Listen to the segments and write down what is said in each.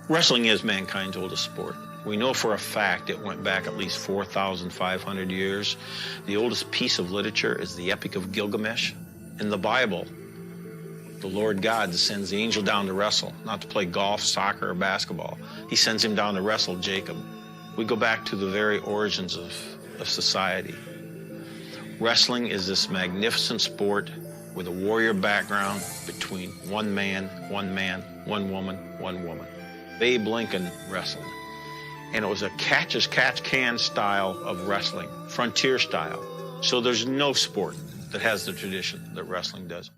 Wrestling is mankind's oldest sport. We know for a fact it went back at least 4,500 years. The oldest piece of literature is the Epic of Gilgamesh. In the Bible, the Lord God sends the angel down to wrestle, not to play golf, soccer, or basketball. He sends him down to wrestle Jacob. We go back to the very origins of society. Wrestling is this magnificent sport with a warrior background between one man, one woman, one woman. Babe Lincoln wrestled. And it was a catch-as-catch-can style of wrestling, frontier style. So there's no sport that has the tradition that wrestling does.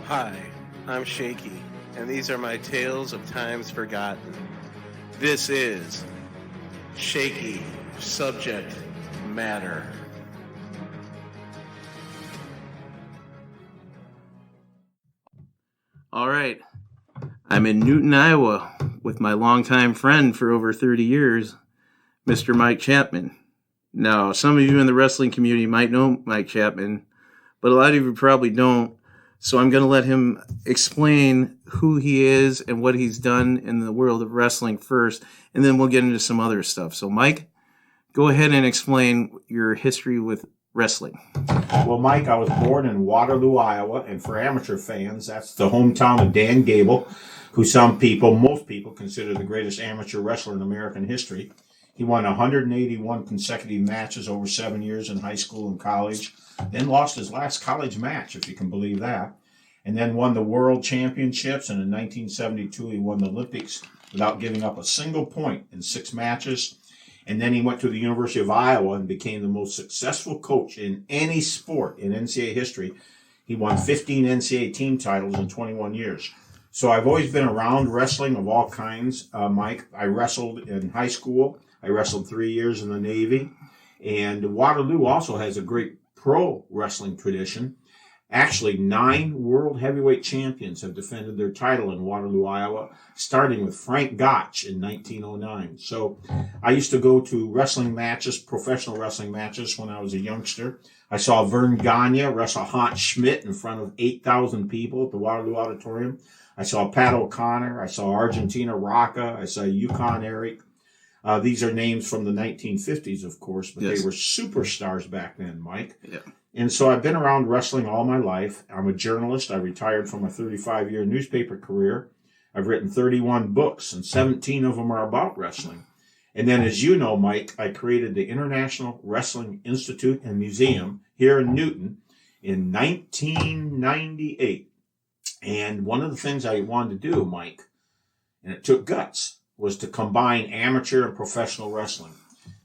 Hi, I'm Shaky, and these are my tales of times forgotten. This is Shaky Subject Matter. All right, I'm in Newton, Iowa, with my longtime friend for over 30 years, Mr. Mike Chapman. Now, some of you in the wrestling community might know Mike Chapman, but a lot of you probably don't. So I'm going to let him explain who he is and what he's done in the world of wrestling first, and then we'll get into some other stuff. So, Mike, go ahead and explain your history with wrestling. Well, Mike, I was born in Waterloo, Iowa, and for amateur fans, that's the hometown of Dan Gable, who most people consider the greatest amateur wrestler in American history. He won 181 consecutive matches over 7 years in high school and college, then lost his last college match, if you can believe that, and then won the World Championships, and in 1972 he won the Olympics without giving up a single point in 6 matches. And then he went to the University of Iowa and became the most successful coach in any sport in NCAA history. He won 15 NCAA team titles in 21 years. So I've always been around wrestling of all kinds, Mike. I wrestled in high school. I wrestled 3 years in the Navy. And Waterloo also has a great pro wrestling tradition. Actually, 9 world heavyweight champions have defended their title in Waterloo, Iowa, starting with Frank Gotch in 1909. So I used to go to wrestling matches, professional wrestling matches, when I was a youngster. I saw Vern Gagne wrestle Hans Schmidt in front of 8,000 people at the Waterloo Auditorium. I saw Pat O'Connor. I saw Argentina Rocca. I saw Yukon Eric. These are names from the 1950s, of course, but yes, they were superstars back then, Mike. Yeah. And so I've been around wrestling all my life. I'm a journalist. I retired from a 35-year newspaper career. I've written 31 books, and 17 of them are about wrestling. And then, as you know, Mike, I created the International Wrestling Institute and Museum here in Newton in 1998. And one of the things I wanted to do, Mike, and it took guts, was to combine amateur and professional wrestling,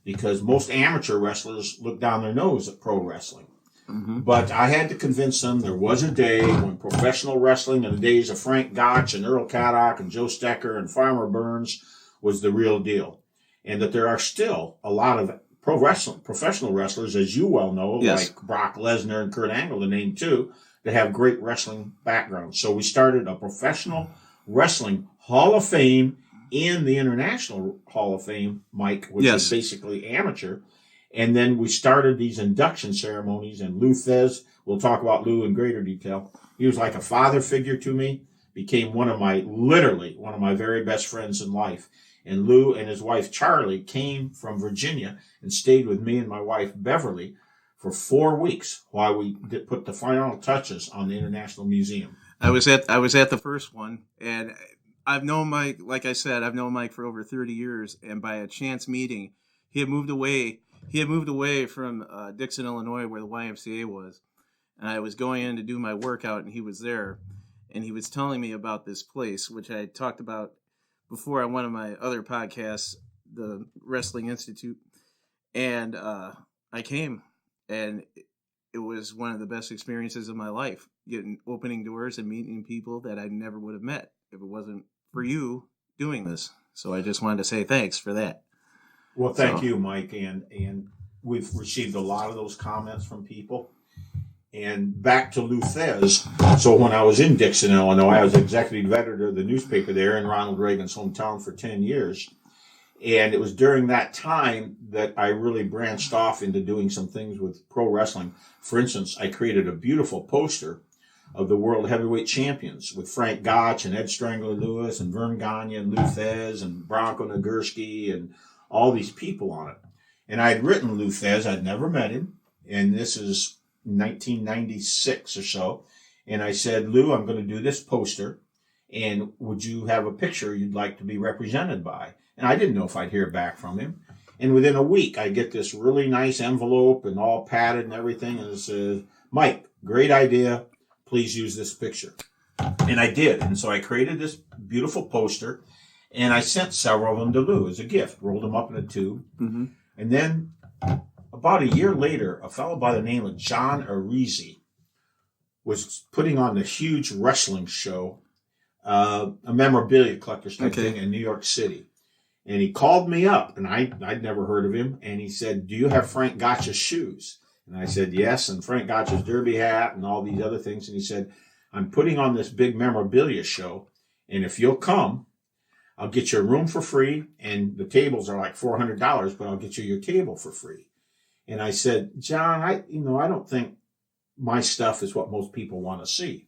because most amateur wrestlers look down their nose at pro wrestling. Mm-hmm. But I had to convince them there was a day when professional wrestling in the days of Frank Gotch and Earl Caddock and Joe Stecker and Farmer Burns was the real deal. And that there are still a lot of professional wrestlers, as you well know, yes, like Brock Lesnar and Kurt Angle, to name 2, that have great wrestling backgrounds. So we started a professional wrestling Hall of Fame in the International Hall of Fame, Mike, which yes, is basically amateur. And then we started these induction ceremonies, and Lou Thesz, we'll talk about Lou in greater detail. He was like a father figure to me, became literally one of my very best friends in life. And Lou and his wife, Charlie, came from Virginia and stayed with me and my wife, Beverly, for 4 weeks while we put the final touches on the International Museum. I was at the first one, and I've known Mike, like I said, I've known Mike for over 30 years, and by a chance meeting, he had moved away from Dixon, Illinois, where the YMCA was, and I was going in to do my workout, and he was there, and he was telling me about this place, which I had talked about before on one of my other podcasts, the Wrestling Institute, and I came, and it was one of the best experiences of my life, opening doors and meeting people that I never would have met if it wasn't for you doing this. So I just wanted to say thanks for that. Well, thank you, Mike, and we've received a lot of those comments from people. And back to Lou Thesz. So when I was in Dixon, Illinois, I was executive editor of the newspaper there in Ronald Reagan's hometown for 10 years. And it was during that time that I really branched off into doing some things with pro wrestling. For instance, I created a beautiful poster of the World Heavyweight Champions with Frank Gotch and Ed Strangler Lewis and Vern Gagne and Lou Thesz and Bronco Nagurski and all these people on it. And I had written Lou Thesz. I'd never met him. And this is 1996 or so. And I said, Lou, I'm going to do this poster. And would you have a picture you'd like to be represented by? And I didn't know if I'd hear back from him. And within a week, I get this really nice envelope and all padded and everything. And it says, Mike, great idea. Please use this picture. And I did. And so I created this beautiful poster. And I sent several of them to Lou as a gift. Rolled them up in a tube. Mm-hmm. And then about a year later, a fellow by the name of John Arisi was putting on the huge wrestling show, a memorabilia collector's type thing in New York City. And he called me up, and I'd never heard of him. And he said, do you have Frank Gotch's shoes? And I said, yes, and Frank Gotch's derby hat and all these other things. And he said, I'm putting on this big memorabilia show, and if you'll come, I'll get you a room for free, and the tables are like $400, but I'll get you your table for free. And I said, John, I don't think my stuff is what most people want to see.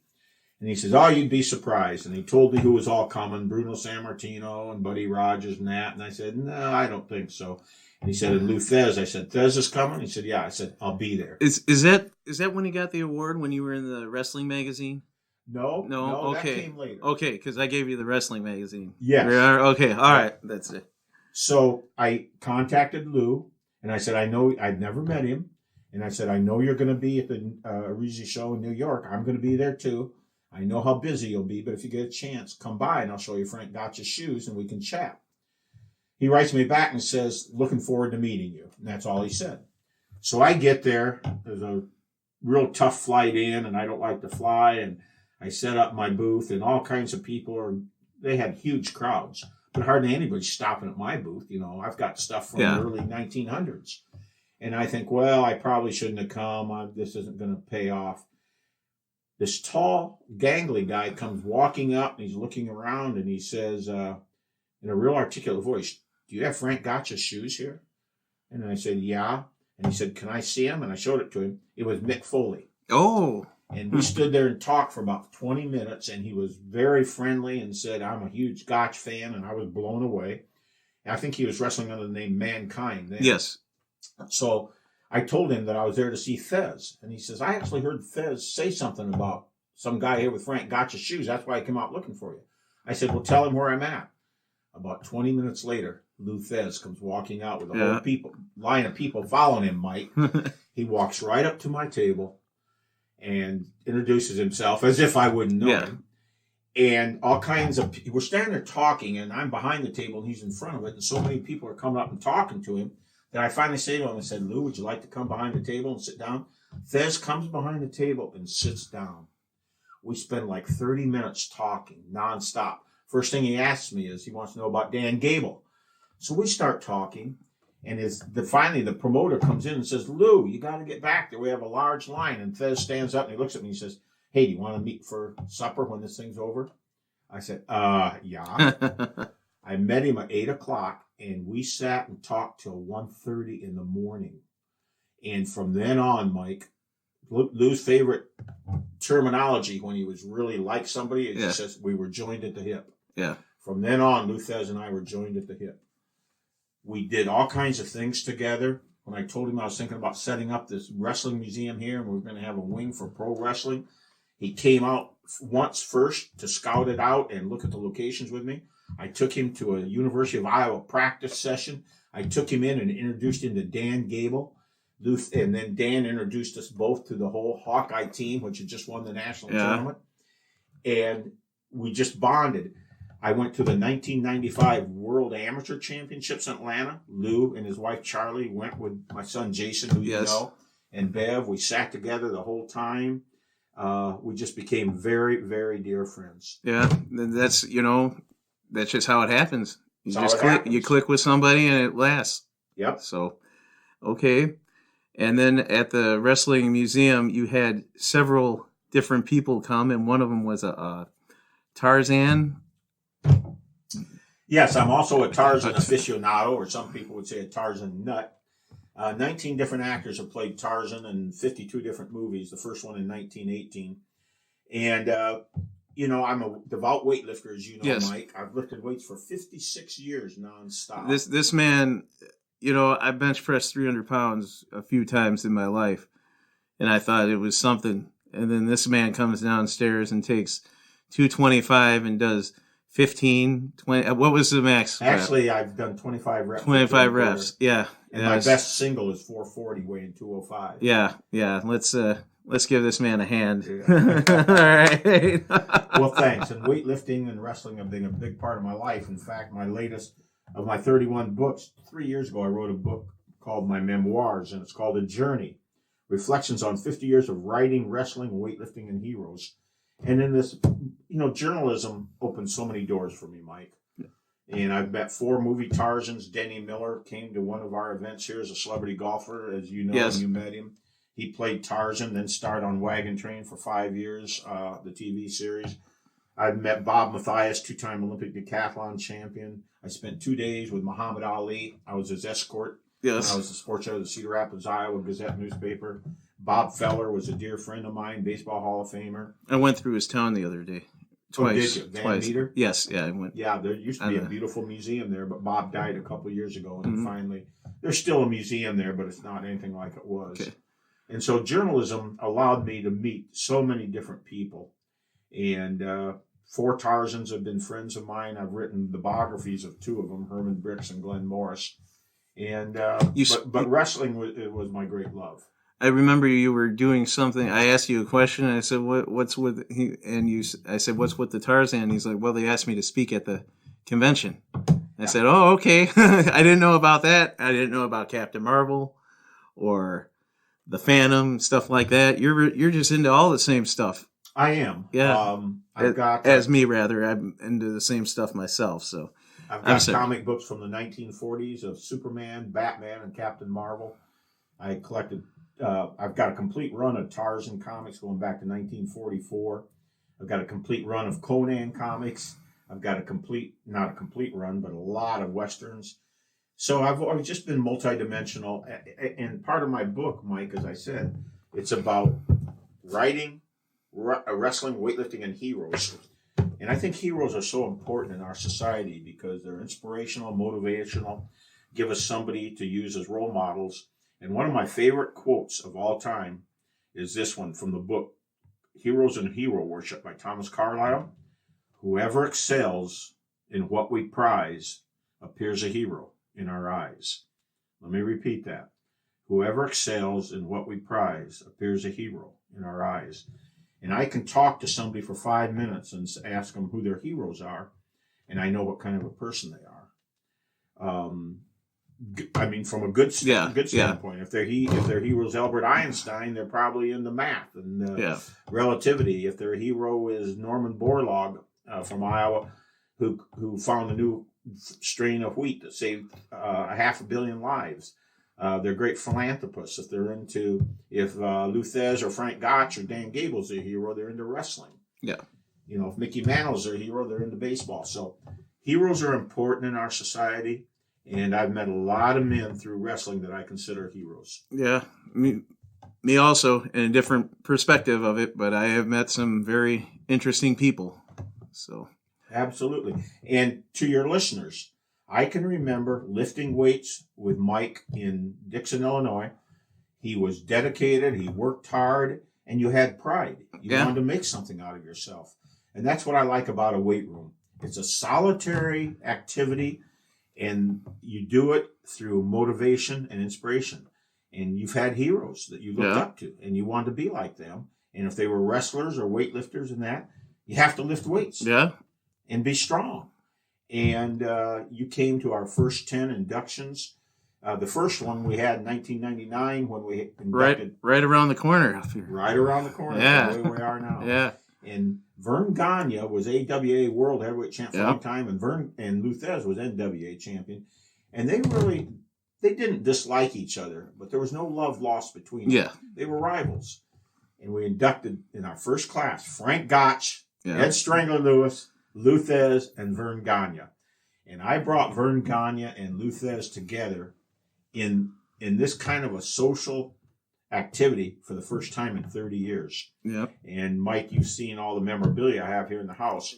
And he says, oh, you'd be surprised. And he told me who was all coming, Bruno Sammartino and Buddy Rogers and that. And I said, no, I don't think so. And he said, and Lou Thesz. I said, Thesz is coming? He said, yeah. I said, I'll be there. Is that when he got the award, when you were in the wrestling magazine? No, okay. That came later. Okay, because I gave you the wrestling magazine. Yes. Okay, all right, that's it. So I contacted Lou, and I said, I know I'd never met him. And I said, I know you're going to be at the Arisi show in New York. I'm going to be there too. I know how busy you'll be, but if you get a chance, come by and I'll show you Frank Gotch's shoes and we can chat. He writes me back and says, looking forward to meeting you. And that's all he said. So I get there. There's a real tough flight in, and I don't like to fly. And I set up my booth, and all kinds of people they had huge crowds, but hardly anybody stopping at my booth. You know, I've got stuff from the early 1900s. And I think, well, I probably shouldn't have come. This isn't going to pay off. This tall, gangly guy comes walking up, and he's looking around, and he says, in a real articulate voice, do you have Frank Gotch's shoes here? And I said, yeah. And he said, can I see him? And I showed it to him. It was Mick Foley. Oh. And we stood there and talked for about 20 minutes, and he was very friendly and said, I'm a huge Gotch fan, and I was blown away. And I think he was wrestling under the name Mankind then. Yes. So I told him that I was there to see Thesz. And he says, I actually heard Thesz say something about some guy here with Frank Gotch's shoes. That's why I came out looking for you. I said, well, tell him where I'm at. About 20 minutes later, Lou Thesz comes walking out with a whole line of people following him, Mike. He walks right up to my table and introduces himself as if I wouldn't know him. And all kinds of we're standing there talking, and I'm behind the table, and he's in front of it. And so many people are coming up and talking to him that I finally say to him, I said, Lou, would you like to come behind the table and sit down? Thesz comes behind the table and sits down. We spend like 30 minutes talking nonstop. First thing he asks me is he wants to know about Dan Gable. So we start talking, and finally the promoter comes in and says, Lou, you got to get back there. We have a large line. And Thesz stands up and he looks at me and he says, hey, do you want to meet for supper when this thing's over? I said, yeah. I met him at 8 o'clock, and we sat and talked till 1:30 in the morning. And from then on, Mike, Lou's favorite terminology when he was really like somebody, he says, we were joined at the hip. Yeah. From then on, Lou Thesz and I were joined at the hip. We did all kinds of things together. When I told him I was thinking about setting up this wrestling museum here, and we were going to have a wing for pro wrestling, he came out once first to scout it out and look at the locations with me. I took him to a University of Iowa practice session. I took him in and introduced him to Dan Gable. And then Dan introduced us both to the whole Hawkeye team, which had just won the national tournament. And we just bonded. I went to the 1995 World Amateur Championships in Atlanta. Lou and his wife Charlie went with my son Jason, who you know, and Bev. We sat together the whole time. We just became very, very dear friends. Yeah, that's just how it happens. You click with somebody and it lasts. Yep. So, okay. And then at the wrestling museum, you had several different people come, and one of them was a Tarzan. Yes, I'm also a Tarzan aficionado, or some people would say a Tarzan nut. 19 different actors have played Tarzan in 52 different movies, the first one in 1918. And, I'm a devout weightlifter, as you know, Yes. Mike. I've lifted weights for 56 years nonstop. This man, I bench pressed 300 pounds a few times in my life, and I thought it was something. And then this man comes downstairs and takes 225 and does 15, 20. What was the max? Actually, I've done 25 reps. 25 reps. Yeah. And my best single is 440, weighing 205. Yeah. Let's give this man a hand. Yeah. All right. Well, thanks. And weightlifting and wrestling have been a big part of my life. In fact, my latest of my 31 books, 3 years ago, I wrote a book called My Memoirs, and it's called A Journey, Reflections on 50 Years of Writing, Wrestling, Weightlifting, and Heroes. And in this, journalism opened so many doors for me, Mike. And I've met 4 movie Tarzans. Denny Miller came to one of our events here as a celebrity golfer, as you know, yes. And you met him. He played Tarzan, then starred on Wagon Train for 5 years, the TV series. I've met Bob Mathias, 2-time Olympic decathlon champion. I spent 2 days with Muhammad Ali. I was his escort. Yes. I was the sports editor of the Cedar Rapids, Iowa Gazette newspaper. Bob Feller was a dear friend of mine, Baseball Hall of Famer. I went through his town the other day. Twice. Oh, did you? Twice. Meter? Yes, yeah, I went. Yeah, there used to be a beautiful museum there, but Bob died a couple years ago, and finally, there's still a museum there, but it's not anything like it was. Okay. And so journalism allowed me to meet so many different people. And 4 Tarzans have been friends of mine. I've written the biographies of 2 of them, Herman Bricks and Glenn Morris. And but wrestling was my great love. I remember you were doing something. I asked you a question, and I said, "What's with he?" And I said, "What's with the Tarzan?" And he's like, "Well, they asked me to speak at the convention." I said, "Oh, okay." I didn't know about that. I didn't know about Captain Marvel or the Phantom, stuff like that. You're just into all the same stuff. I am. Yeah. I've got me rather. I'm into the same stuff myself. So I've got comic books from the 1940s of Superman, Batman, and Captain Marvel. I collected. I've got a complete run of Tarzan comics going back to 1944. I've got a complete run of Conan comics. I've got not a complete run, but a lot of Westerns. So I've just been multidimensional. And part of my book, Mike, as I said, it's about writing, wrestling, weightlifting, and heroes. And I think heroes are so important in our society because they're inspirational, motivational, give us somebody to use as role models. And one of my favorite quotes of all time is this one from the book, Heroes and Hero Worship by Thomas Carlyle. Whoever excels in what we prize appears a hero in our eyes. Let me repeat that. Whoever excels in what we prize appears a hero in our eyes. And I can talk to somebody for 5 minutes and ask them who their heroes are, and I know what kind of a person they are. I mean, from a good standpoint. Yeah. If their hero is Albert Einstein, they're probably into math and relativity. If their hero is Norman Borlaug from Iowa, who found a new strain of wheat that saved 500 million lives, they're great philanthropists. If Lou Thesz or Frank Gotch or Dan Gable's their hero, they're into wrestling. Yeah. If Mickey Mantle's their hero, they're into baseball. So heroes are important in our society. And I've met a lot of men through wrestling that I consider heroes. Yeah, me also, in a different perspective of it, but I have met some very interesting people. So absolutely. And to your listeners, I can remember lifting weights with Mike in Dixon, Illinois. He was dedicated, he worked hard, and you had pride. You wanted to make something out of yourself. And that's what I like about a weight room. It's a solitary activity. And you do it through motivation and inspiration. And you've had heroes that you looked up to, and you wanted to be like them. And if they were wrestlers or weightlifters and that, you have to lift weights. Yeah. And be strong. And you came to our first 10 inductions. The first one we had in 1999 when we inducted. Right around the corner up here. Right around the corner from where we are now. Yeah. And Vern Gagne was AWA World Heavyweight Champ for a long time, and Lou Thesz was NWA champion. And they didn't dislike each other, but there was no love lost between them. Yeah. They were rivals. And we inducted in our first class Frank Gotch, Ed Strangler Lewis, Lou Thesz, and Vern Gagne. And I brought Vern Gagne and Lou Thesz together in this kind of a social activity for the first time in 30 years. Yep. And Mike, you've seen all the memorabilia I have here in the house.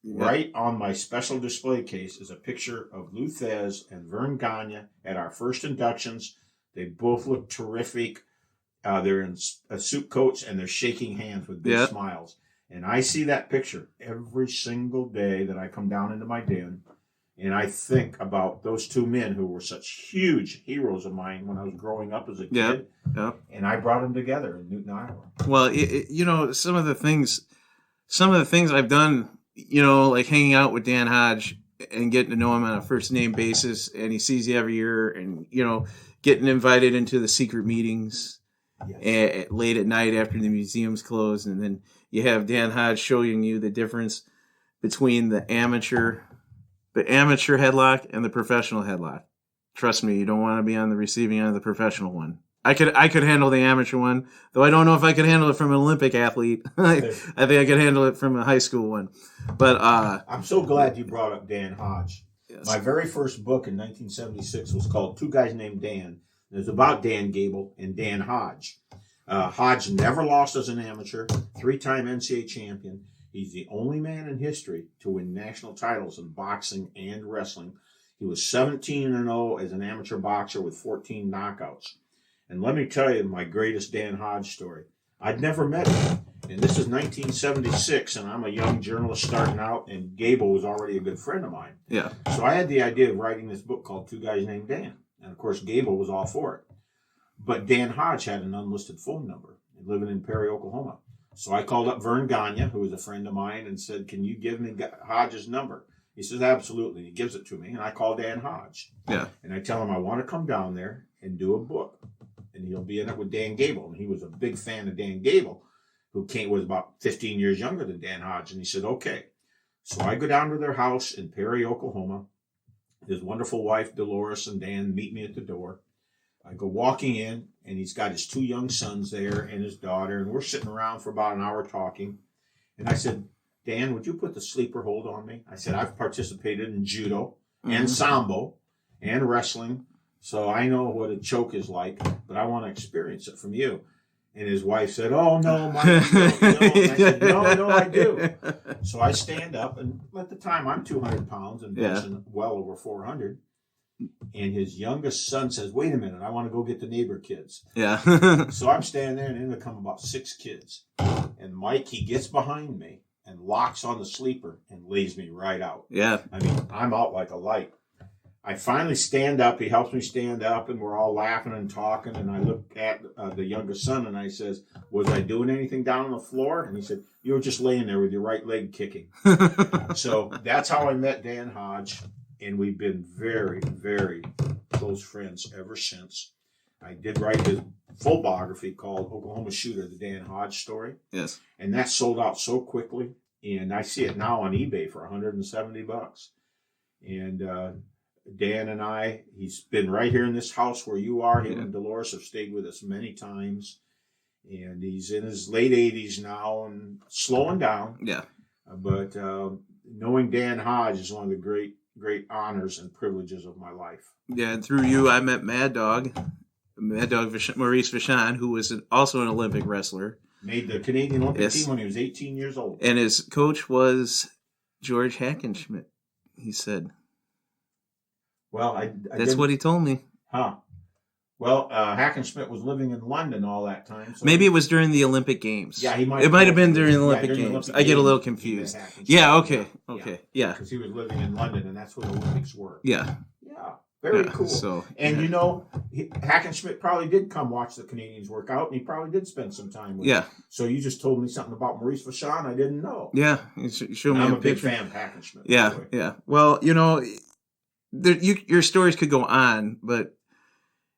Yep. Right on my special display case is a picture of Lou Thesz and Vern Gagne at our first inductions. They both look terrific. They're in suit coats and they're shaking hands with big smiles. And I see that picture every single day that I come down into my den. And I think about those two men who were such huge heroes of mine when I was growing up as a kid. Yep. And I brought them together in Newton, Iowa. Well, some of the things I've done, like hanging out with Dan Hodge and getting to know him on a first name basis, and he sees you every year, and getting invited into the secret meetings late at night after the museum's closed, and then you have Dan Hodge showing you the difference between the amateur headlock and the professional headlock. Trust me, you don't want to be on the receiving end of the professional one. I could handle the amateur one, though I don't know if I could handle it from an Olympic athlete. I think I could handle it from a high school one. But I'm so glad you brought up Dan Hodge. Yes. My very first book in 1976 was called Two Guys Named Dan. It was about Dan Gable and Dan Hodge. Hodge never lost as an amateur, 3-time NCAA champion. He's the only man in history to win national titles in boxing and wrestling. He was 17-0 as an amateur boxer with 14 knockouts. And let me tell you my greatest Dan Hodge story. I'd never met him. And this is 1976, and I'm a young journalist starting out, and Gable was already a good friend of mine. Yeah. So I had the idea of writing this book called Two Guys Named Dan. And, of course, Gable was all for it. But Dan Hodge had an unlisted phone number, living in Perry, Oklahoma. So I called up Vern Gagne, who was a friend of mine, and said, can you give me Hodge's number? He says, absolutely. He gives it to me, and I call Dan Hodge. Yeah. And I tell him I want to come down there and do a book. And he'll be in it with Dan Gable. And he was a big fan of Dan Gable, who was about 15 years younger than Dan Hodge. And he said, okay. So I go down to their house in Perry, Oklahoma. His wonderful wife, Dolores, and Dan meet me at the door. I go walking in, and he's got his 2 young sons there and his daughter. And we're sitting around for about an hour talking. And I said, Dan, would you put the sleeper hold on me? I said, I've participated in judo and sambo and wrestling. So I know what a choke is like, but I want to experience it from you. And his wife said, oh, no, Mike, you don't. And I said, no, I do. So I stand up, and at the time I'm 200 pounds and benching well over 400. And his youngest son says, wait a minute, I want to go get the neighbor kids. Yeah. So I'm standing there, and in come about 6 kids. And Mike, he gets behind me and locks on the sleeper and lays me right out. Yeah. I mean, I'm out like a light. I finally stand up. He helps me stand up, and we're all laughing and talking. And I look at the youngest son, and I says, was I doing anything down on the floor? And he said, you were just laying there with your right leg kicking. So that's how I met Dan Hodge, and we've been very, very close friends ever since. I did write his full biography called Oklahoma Shooter, the Dan Hodge story. Yes. And that sold out so quickly, and I see it now on eBay for $170. And Dan and I, he's been right here in this house where you are. Him and Dolores have stayed with us many times. And he's in his late 80s now and slowing down. Yeah. But knowing Dan Hodge is one of the great honors and privileges of my life. Yeah, and through you, I met Mad Dog Maurice Vachon, who was also an Olympic wrestler. Made the Canadian Olympic team when he was 18 years old. And his coach was George Hackenschmidt, he said. Well, that's what he told me. Huh. Well, Hackenschmidt was living in London all that time. So maybe it was during the Olympic Games. Yeah, he might. It might have been during the Olympic Games. I get a little confused. Yeah. Okay. Yeah. Because he was living in London, and that's where the Olympics were. Yeah. Yeah. Very cool. So, and Hackenschmidt probably did come watch the Canadians work out, and he probably did spend some time with him. So you just told me something about Maurice Vachon I didn't know. Yeah. You showed me I'm a big picture. fan of Hackenschmidt. Yeah. Well, your stories could go on, but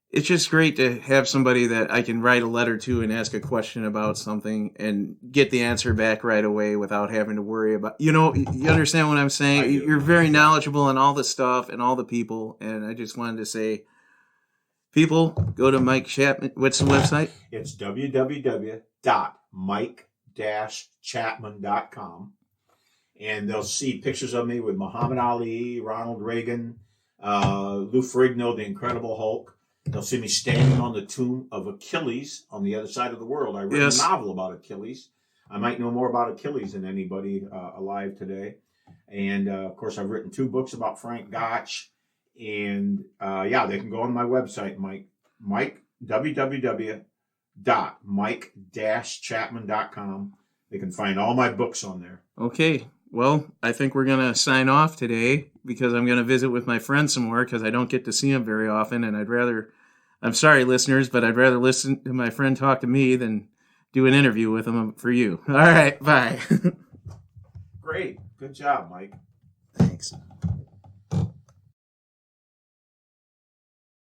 it's just great to have somebody that I can write a letter to and ask a question about something and get the answer back right away without having to worry about, you understand what I'm saying? You're very knowledgeable on all the stuff and all the people. And I just wanted to say, people, go to Mike Chapman. What's the website? It's www.mike-chapman.com. and they'll see pictures of me with Muhammad Ali, Ronald Reagan, Lou Ferrigno, the Incredible Hulk. They'll see me standing on the tomb of Achilles on the other side of the world. I wrote a novel about Achilles. I might know more about Achilles than anybody alive today. And, of course, I've written 2 books about Frank Gotch. And, they can go on my website, www.mike-chapman.com. They can find all my books on there. Okay. Well, I think we're going to sign off today because I'm going to visit with my friend some more because I don't get to see him very often. And I'm sorry, listeners, but I'd rather listen to my friend talk to me than do an interview with him for you. All right. Bye. Great. Good job, Mike. Thanks.